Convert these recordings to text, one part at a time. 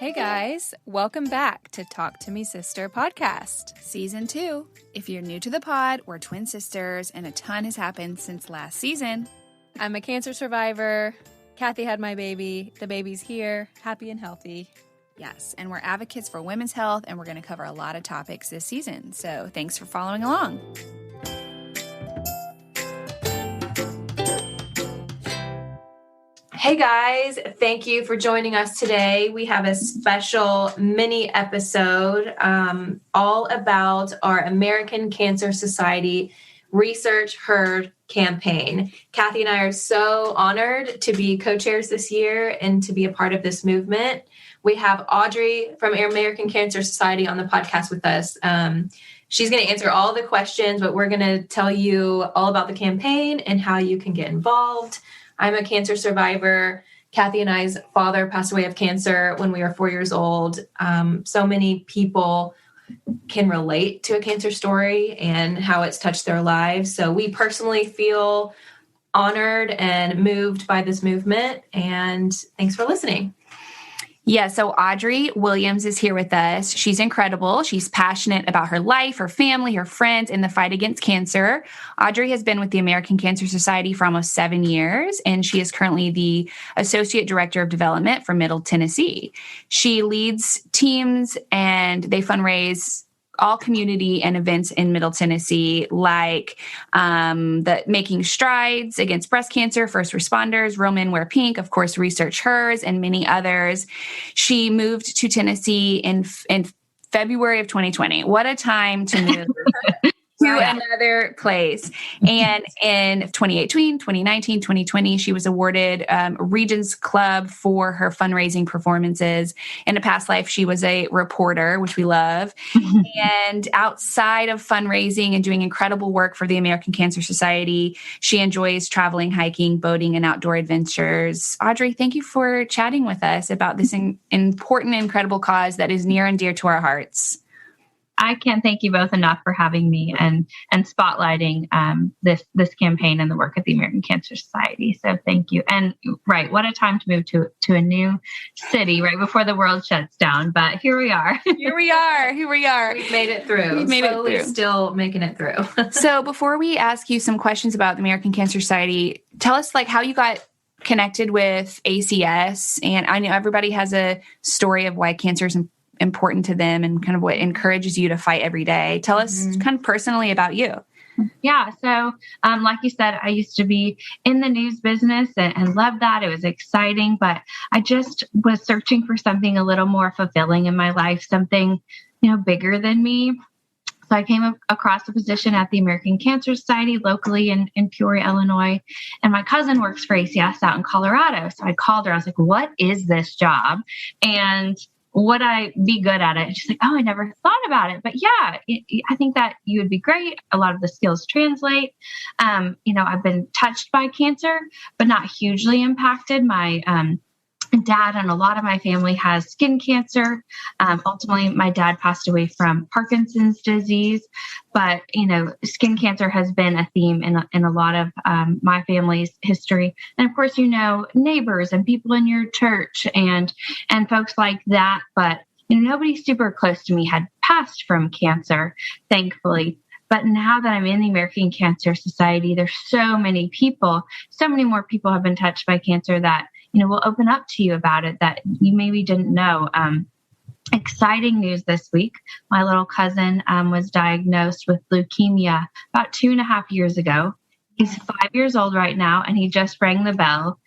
Hey guys, welcome back to Talk to Me Sister podcast, season 2. If you're new to the pod, we're twin sisters and a ton has happened since last season. I'm a cancer survivor. Kathy had my baby. The baby's here, happy and healthy. Yes, and we're advocates for women's health and we're going to cover a lot of topics this season. So thanks for following along. Hey guys, thank you for joining us today. We have a special mini episode all about our American Cancer Society ResearchHers Campaign. Kathy and I are so honored to be co-chairs this year and to be a part of this movement. We have Audrey from American Cancer Society on the podcast with us. She's going to answer all the questions, but we're going to tell you all about the campaign and how you can get involved. I'm a cancer survivor. Kathy and I's father passed away of cancer when we were 4 years old. So many people can relate to a cancer story and how it's touched their lives. So we personally feel honored and moved by this movement. And thanks for listening. Yeah, so Audrey.Williams is here with us. She's incredible. She's passionate about her life, her family, her friends, and the fight against cancer. Audrey has been with the American Cancer Society for almost 7 years, and she is currently the Associate Director of Development for Middle Tennessee. She leads teams, and they fundraise all community and events in Middle Tennessee, like the Making Strides Against Breast Cancer, First Responders, Real Men Wear Pink, of course, ResearchHers, and many others. She moved to Tennessee in February of 2020. What a time to move to another place. And in 2018, 2019, 2020, she was awarded Regents Club for her fundraising performances. In a past life, she was a reporter, which we love. And outside of fundraising and doing incredible work for the American Cancer Society, she enjoys traveling, hiking, boating, and outdoor adventures. Audrey, thank you for chatting with us about this important, incredible cause that is near and dear to our hearts. I can't thank you both enough for having me and spotlighting this campaign and the work of the American Cancer Society. So thank you. And right, what a time to move to a new city right before the world shuts down. But here we are. Here we are. We've made it through. We've made Slowly it through. Still making it through. So before we ask you some questions about the American Cancer Society, tell us how you got connected with ACS. And I know everybody has a story of why cancer is important to them and kind of what encourages you to fight every day. Tell us kind of personally about you. Yeah. So, like you said, I used to be in the news business and loved that. It was exciting, but I just was searching for something a little more fulfilling in my life, something, bigger than me. So I came across a position at the American Cancer Society locally in Peoria, Illinois. And my cousin works for ACS out in Colorado. So I called her. I was like, what is this job? And would I be good at it? And she's like, oh, I never thought about it. But yeah, I think that you would be great. A lot of the skills translate. I've been touched by cancer, but not hugely impacted. My dad and a lot of my family has skin cancer. Ultimately, my dad passed away from Parkinson's disease, but, skin cancer has been a theme in a lot of my family's history. And of course, neighbors and people in your church and folks like that. But nobody super close to me had passed from cancer, thankfully. But now that I'm in the American Cancer Society, there's so many more people have been touched by cancer that will open up to you about it that you maybe didn't know. Exciting news this week. My little cousin was diagnosed with leukemia about 2.5 years ago. He's 5 years old right now, and he just rang the bell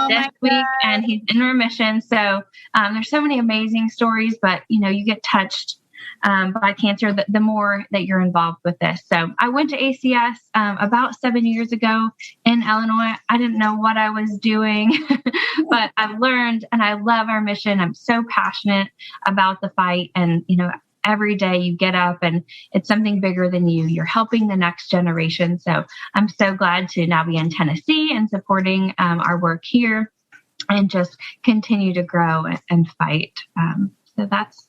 this week, and he's in remission. So there's so many amazing stories, but, you get touched by cancer, the more that you're involved with this. So I went to ACS about 7 years ago in Illinois. I didn't know what I was doing, but I've learned and I love our mission. I'm so passionate about the fight. And, every day you get up and it's something bigger than you. You're helping the next generation. So I'm so glad to now be in Tennessee and supporting our work here and just continue to grow and fight. So that's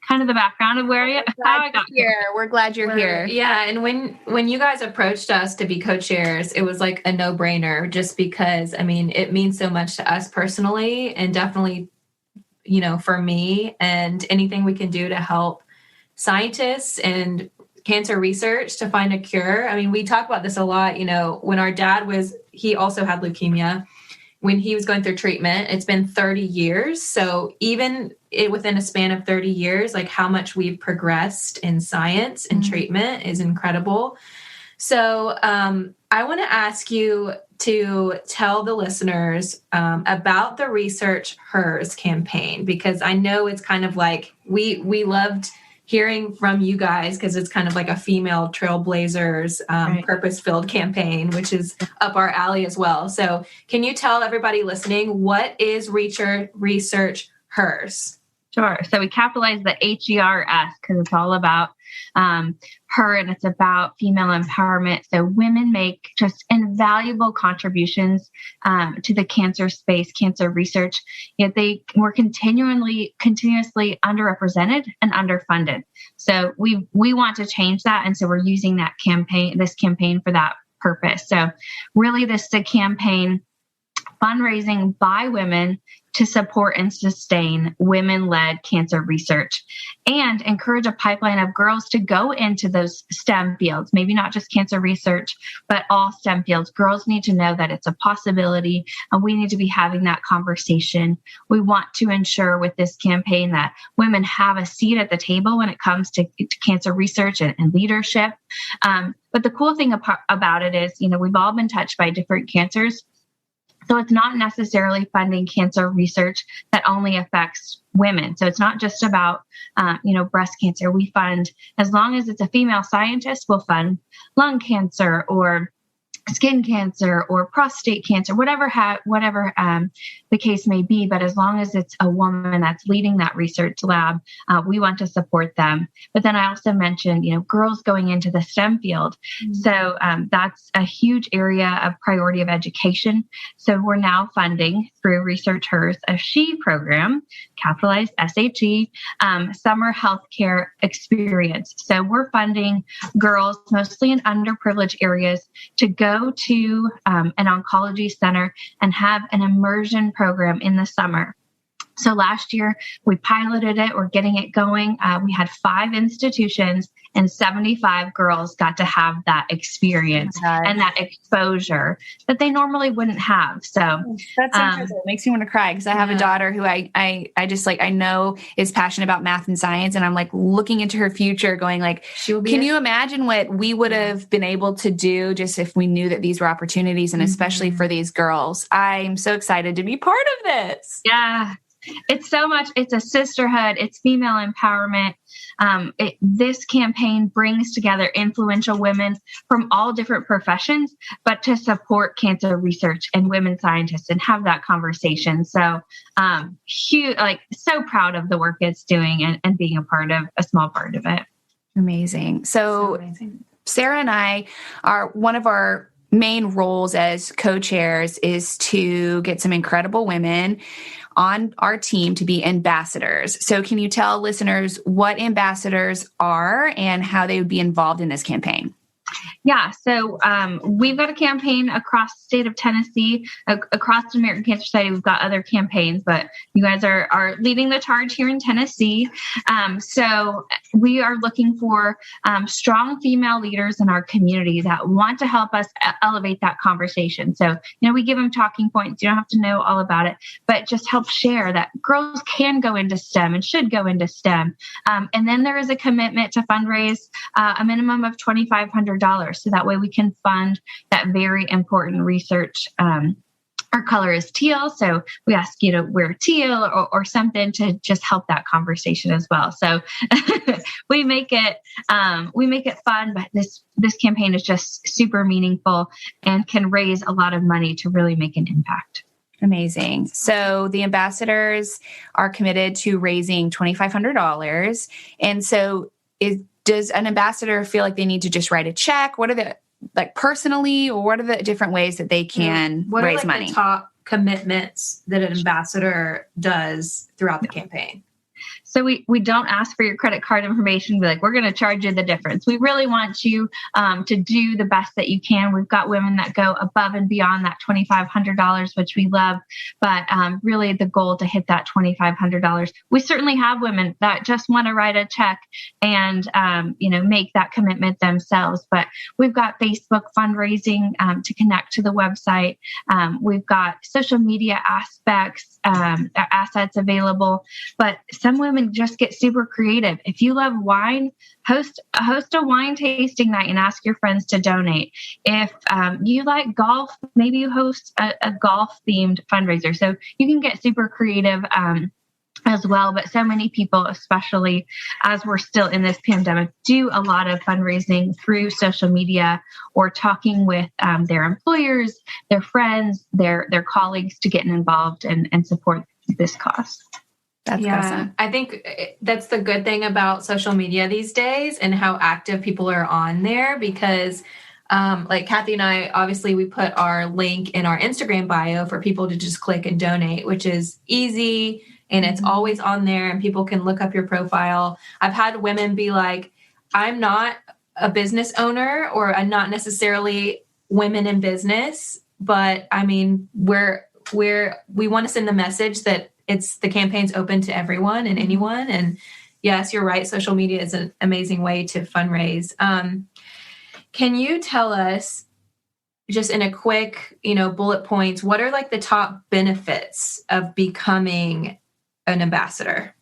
kind of the background of how I got here. We're glad you're here. Yeah. And when you guys approached us to be co-chairs, it was like a no-brainer just because, it means so much to us personally and definitely for me, and anything we can do to help scientists and cancer research to find a cure. I mean, we talk about this a lot, when our dad he also had leukemia. When he was going through treatment, it's been 30 years. So even within a span of 30 years, like how much we've progressed in science and treatment is incredible. So I want to ask you to tell the listeners about the ResearchHers campaign, because I know it's kind of like we loved hearing from you guys, because it's kind of like a female trailblazers purpose-filled campaign, which is up our alley as well. So can you tell everybody listening, what is ResearchHers? Sure. So we capitalize the HERS because it's all about her, and it's about female empowerment. So women make just invaluable contributions to the cancer space, cancer research, yet they were continuously underrepresented and underfunded. So we want to change that. And so we're using this campaign for that purpose. So really this is a campaign fundraising by women to support and sustain women-led cancer research and encourage a pipeline of girls to go into those STEM fields, maybe not just cancer research, but all STEM fields. Girls need to know that it's a possibility, and we need to be having that conversation. We want to ensure with this campaign that women have a seat at the table when it comes to cancer research and leadership. But the cool thing about it is, we've all been touched by different cancers. So it's not necessarily funding cancer research that only affects women. So it's not just about, breast cancer. We fund, as long as it's a female scientist, we'll fund lung cancer or skin cancer or prostate cancer, whatever the case may be. But as long as it's a woman that's leading that research lab, we want to support them. But then I also mentioned, girls going into the STEM field. Mm-hmm. So that's a huge area of priority of education. So we're now funding through ResearchHers a SHE program, capitalized SHE, summer healthcare experience. So we're funding girls, mostly in underprivileged areas, to go to an oncology center and have an immersion program in the summer. So last year we piloted it. We're getting it going. We had 5 institutions and 75 girls got to have that experience and that exposure that they normally wouldn't have. So that's incredible. It makes me want to cry because I have a daughter who I just I know is passionate about math and science, and I'm looking into her future going can you imagine what we would have been able to do just if we knew that these were opportunities, and especially for these girls. I'm so excited to be part of this. Yeah. It's so much. It's a sisterhood. It's female empowerment. This campaign brings together influential women from all different professions, but to support cancer research and women scientists and have that conversation. So, huge, so proud of the work it's doing and being a small part of it. Amazing. So Sarah and I one of our main roles as co-chairs is to get some incredible women on our team to be ambassadors. So can you tell listeners what ambassadors are and how they would be involved in this campaign? Yeah. So we've got a campaign across the state of Tennessee, across the American Cancer Society. We've got other campaigns, but you guys are leading the charge here in Tennessee. So we are looking for strong female leaders in our community that want to help us elevate that conversation. So, we give them talking points. You don't have to know all about it, but just help share that girls can go into STEM and should go into STEM. And then there is a commitment to fundraise a minimum of $2,500. So that way we can fund that very important research. Our color is teal, so we ask you to wear teal or something to just help that conversation as well. So we make it fun, but this campaign is just super meaningful and can raise a lot of money to really make an impact. Amazing. So the ambassadors are committed to raising $2,500, and so does an ambassador feel like they need to just write a check? What are the personally, or what are the different ways that they can raise money? The top commitments that an ambassador does throughout the campaign? So we don't ask for your credit card information. Be like, we're going to charge you the difference. We really want you to do the best that you can. We've got women that go above and beyond that $2,500, which we love, but really the goal to hit that $2,500. We certainly have women that just want to write a check and make that commitment themselves. But we've got Facebook fundraising to connect to the website. We've got social media aspects, assets available, but some women just get super creative. If you love wine, host a wine tasting night and ask your friends to donate. If you like golf, maybe you host a golf themed fundraiser. So you can get super creative as well. But so many people, especially as we're still in this pandemic, do a lot of fundraising through social media or talking with their employers, their friends, their colleagues to get involved and support this cause. That's awesome. I think that's the good thing about social media these days and how active people are on there, because like Kathy and I, obviously we put our link in our Instagram bio for people to just click and donate, which is easy and it's always on there and people can look up your profile. I've had women be like, I'm not a business owner, or I'm not necessarily women in business, but I mean, we want to send the message that the campaign's open to everyone and anyone. And yes, you're right. Social media is an amazing way to fundraise. Can you tell us just in a quick, bullet points, what are like the top benefits of becoming an ambassador?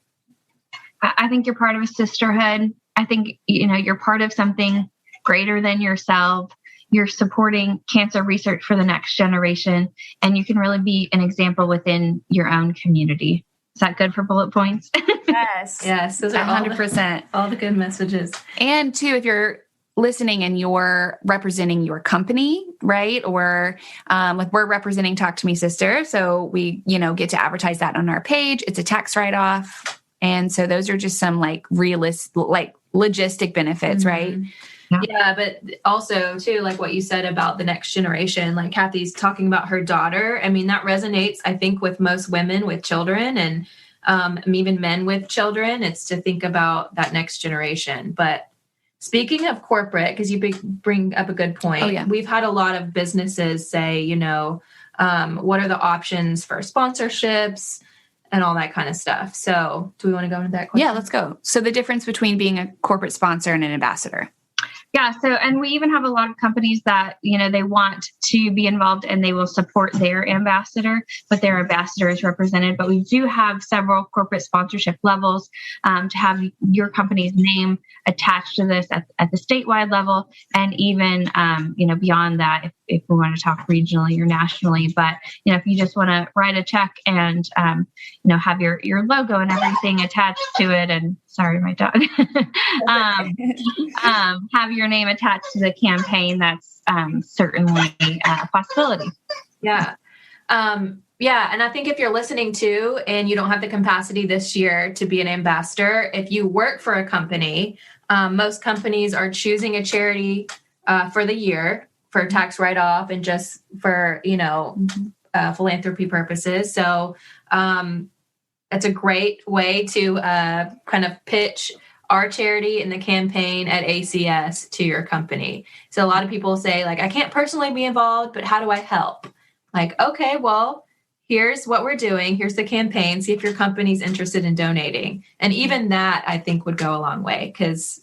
I think you're part of a sisterhood. I think, you're part of something greater than yourself. You're supporting cancer research for the next generation, and you can really be an example within your own community. Is that good for bullet points? Yes. Yes. Those are 100%. All the good messages. And too, if you're listening and you're representing your company, right? Or like we're representing Talk to Me Sister. So we, get to advertise that on our page. It's a tax write-off. And so those are just some like logistic benefits, right? Yeah, but also too, like what you said about the next generation, like Kathy's talking about her daughter. I mean, that resonates, I think, with most women with children and even men with children. It's to think about that next generation. But speaking of corporate, because you bring up a good point, we've had a lot of businesses say, what are the options for sponsorships and all that kind of stuff. So do we want to go into that question? Yeah, let's go. So the difference between being a corporate sponsor and an ambassador. Yeah. So, and we even have a lot of companies that, they want to be involved and they will support their ambassador, but their ambassador is represented. But we do have several corporate sponsorship levels to have your company's name attached to this at the statewide level. And even, beyond that, if we want to talk regionally or nationally, but, if you just want to write a check and, have your logo and everything attached to it, and sorry, my dog, have your name attached to the campaign, that's certainly a possibility. Yeah. Yeah. And I think if you're listening to, and you don't have the capacity this year to be an ambassador, if you work for a company, most companies are choosing a charity for the year for tax write-off and just for, philanthropy purposes. So it's a great way to kind of pitch our charity and the campaign at ACS to your company. So a lot of people say, like, I can't personally be involved, but how do I help? Like, okay, well, here's what we're doing. Here's the campaign. See if your company's interested in donating. And even that, I think, would go a long way because,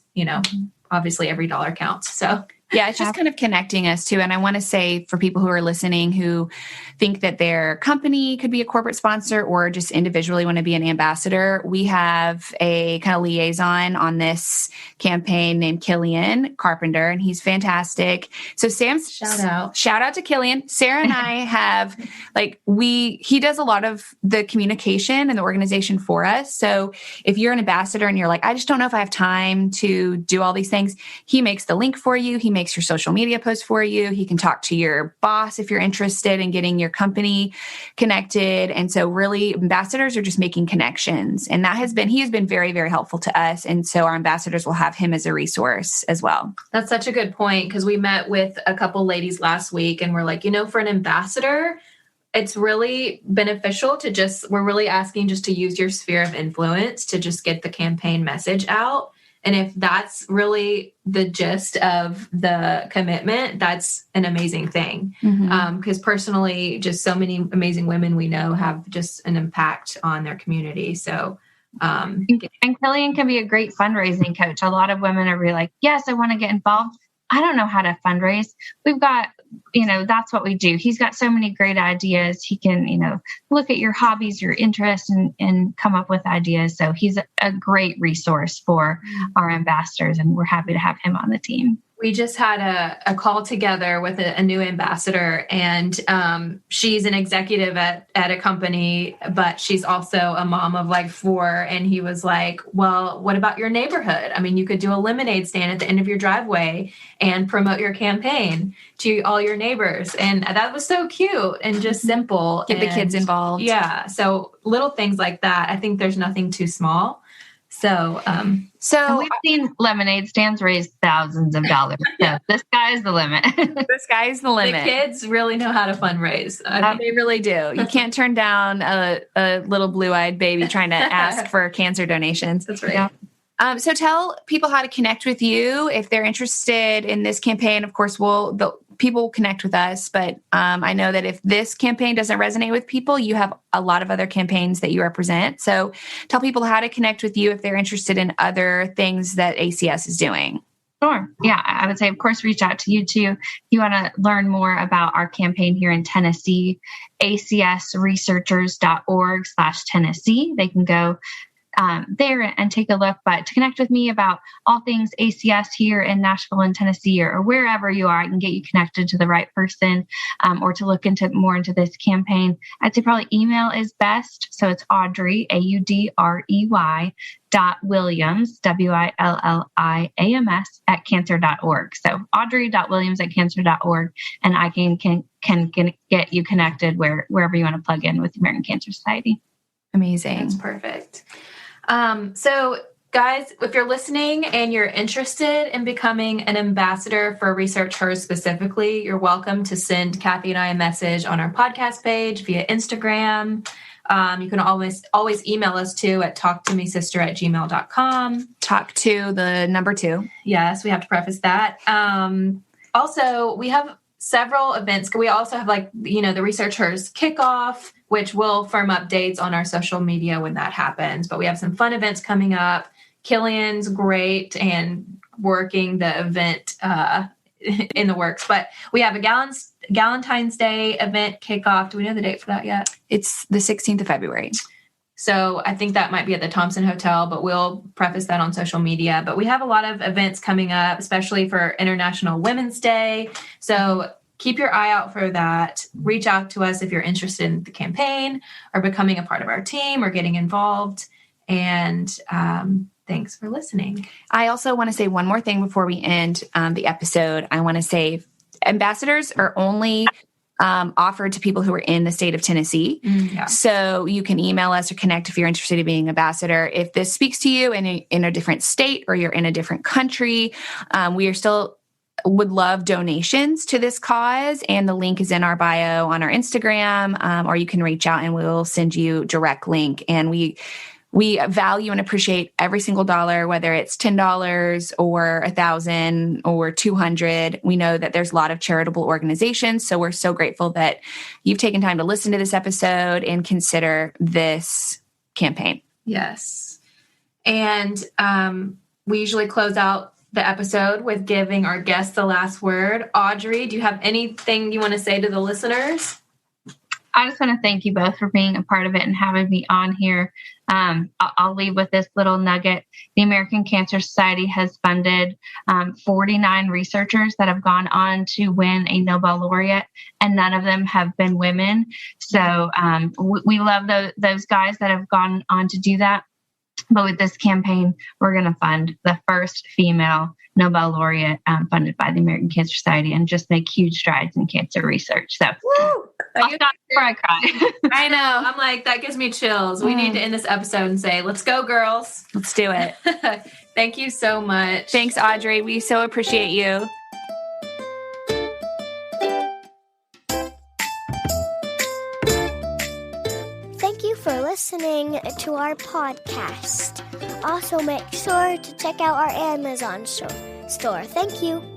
obviously every dollar counts. So yeah, it's just kind of connecting us too. And I want to say for people who are listening who think that their company could be a corporate sponsor or just individually want to be an ambassador, we have a kind of liaison on this campaign named Killian Carpenter, and he's fantastic. So Sam's shout out to Killian. Sarah and I have he does a lot of the communication and the organization for us. So if you're an ambassador and you're like, I just don't know if I have time to do all these things, he makes the link for you. He makes your social media post for you. He can talk to your boss if you're interested in getting your company connected. And so really ambassadors are just making connections. And he has been very, very helpful to us. And so our ambassadors will have him as a resource as well. That's such a good point, because we met with a couple ladies last week and we're like, for an ambassador, it's really beneficial to we're really asking just to use your sphere of influence to just get the campaign message out. And if that's really the gist of the commitment, that's an amazing thing. Because personally, just so many amazing women we know have just an impact on their community. So, and Killian can be a great fundraising coach. A lot of women are really like, yes, I want to get involved. I don't know how to fundraise. We've got, that's what we do. He's got so many great ideas. He can, look at your hobbies, your interests, and come up with ideas. So he's a great resource for our ambassadors, and we're happy to have him on the team. We just had a call together with a new ambassador, and she's an executive at a company, but she's also a mom of like 4. And he was like, well, what about your neighborhood? I mean, you could do a lemonade stand at the end of your driveway and promote your campaign to all your neighbors. And that was so cute and just simple. Get the kids involved. Yeah. So little things like that. I think there's nothing too small. So we've seen lemonade stands raise thousands of dollars. So the sky's the limit. The sky's the limit. The kids really know how to fundraise. They really do. You can't turn down a little blue-eyed baby trying to ask for cancer donations. That's right. Yeah. So tell people how to connect with you if they're interested in this campaign. Of course, people will connect with us, but I know that if this campaign doesn't resonate with people, you have a lot of other campaigns that you represent. So tell people how to connect with you if they're interested in other things that ACS is doing. Sure. Yeah, I would say, of course, reach out to you too. If you want to learn more about our campaign here in Tennessee, ACS ResearchHers.org/Tennessee. They can go there and take a look. But to connect with me about all things ACS here in Nashville and Tennessee, or wherever you are, I can get you connected to the right person, or to look more into this campaign. I'd say probably email is best. So it's Audrey, AUDREY .Williams, WILLIAMS @cancer.org. So audrey.williams @cancer.org, and I can get you connected wherever you want to plug in with the American Cancer Society. Amazing. That's perfect. So guys, if you're listening and you're interested in becoming an ambassador for ResearchHers specifically, you're welcome to send Kathy and I a message on our podcast page via Instagram. You can always email us too at talktomesister@gmail.com. Talk to the number 2. Yes, we have to preface that. Also, we have several events. We also have the ResearchHers kickoff, which will firm up dates on our social media when that happens. But we have some fun events coming up. Killian's great and working the event in the works. But we have a Galentine's Day event kickoff. Do we know the date for that yet? It's the 16th of February. So I think that might be at the Thompson Hotel, but we'll preface that on social media. But we have a lot of events coming up, especially for International Women's Day. So keep your eye out for that. Reach out to us if you're interested in the campaign or becoming a part of our team or getting involved. And thanks for listening. I also want to say one more thing before we end the episode. I want to say ambassadors are only offered to people who are in the state of Tennessee. Yeah. So you can email us or connect if you're interested in being an ambassador. If this speaks to you in a different state or you're in a different country, we are still would love donations to this cause. And the link is in our bio on our Instagram, or you can reach out and we'll send you direct link. And we value and appreciate every single dollar, whether it's $10 or $1,000 or $200. We know that there's a lot of charitable organizations. So we're so grateful that you've taken time to listen to this episode and consider this campaign. Yes. And we usually close out the episode with giving our guests the last word. Audrey, do you have anything you want to say to the listeners? I just want to thank you both for being a part of it and having me on here. I'll leave with this little nugget. The American Cancer Society has funded 49 researchers that have gone on to win a Nobel laureate, and none of them have been women. So we love those guys that have gone on to do that. But with this campaign, we're going to fund the first female Nobel laureate funded by the American Cancer Society and just make huge strides in cancer research. So I'll stop before I cry. I know. I'm like, that gives me chills. We need to end this episode and say, let's go, girls. Let's do it. Thank you so much. Thanks, Audrey. We so appreciate you. listening to our podcast. Also, make sure to check out our Amazon store. Thank you.